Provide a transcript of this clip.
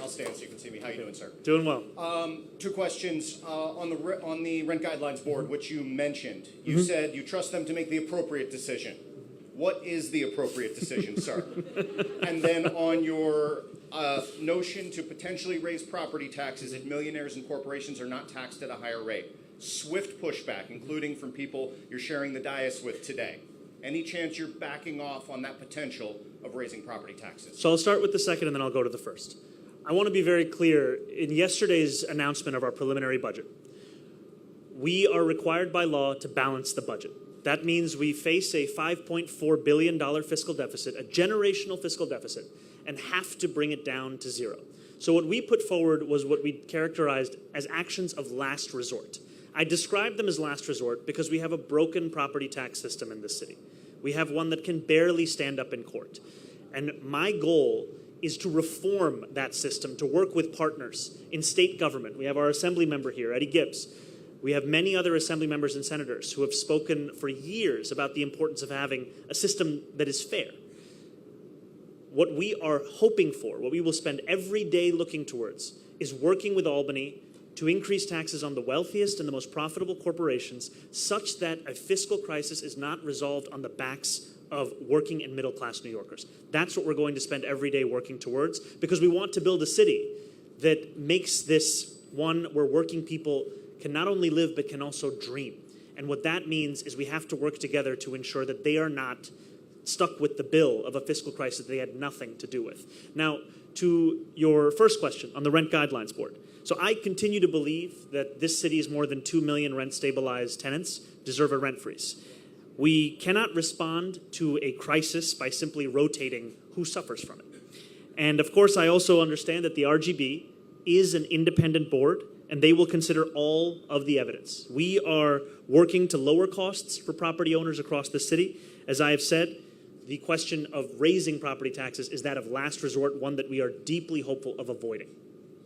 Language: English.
I'll stand so you can see me. How you doing, sir? Doing well. Two questions on the rent guidelines board, which you mentioned. You said you trust them to make the appropriate decision. What is the appropriate decision, sir? And then on your notion to potentially raise property taxes if millionaires and corporations are not taxed at a higher rate. Swift pushback, including from people you're sharing the dais with today. Any chance you're backing off on that potential of raising property taxes? So I'll start with the second and then I'll go to the first. I want to be very clear. In yesterday's announcement of our preliminary budget, we are required by law to balance the budget. That means we face a $5.4 billion fiscal deficit, a generational fiscal deficit, and have to bring it down to zero. So what we put forward was what we characterized as actions of last resort. I described them as last resort because we have a broken property tax system in this city. We have one that can barely stand up in court. And my goal is to reform that system, to work with partners in state government. We have our assembly member here, Eddie Gibbs. We have many other assembly members and senators who have spoken for years about the importance of having a system that is fair. What we are hoping for, what we will spend every day looking towards, is working with Albany to increase taxes on the wealthiest and the most profitable corporations such that a fiscal crisis is not resolved on the backs of working and middle-class New Yorkers. That's what we're going to spend every day working towards because we want to build a city that makes this one where working people can not only live but can also dream. And what that means is we have to work together to ensure that they are not stuck with the bill of a fiscal crisis they had nothing to do with. Now, to your first question on the rent guidelines board. So I continue to believe that this city is more than 2 million rent-stabilized tenants deserve a rent freeze. We cannot respond to a crisis by simply rotating who suffers from it. And of course, I also understand that the RGB is an independent board and they will consider all of the evidence. We are working to lower costs for property owners across the city. As I have said, the question of raising property taxes is that of last resort, one that we are deeply hopeful of avoiding.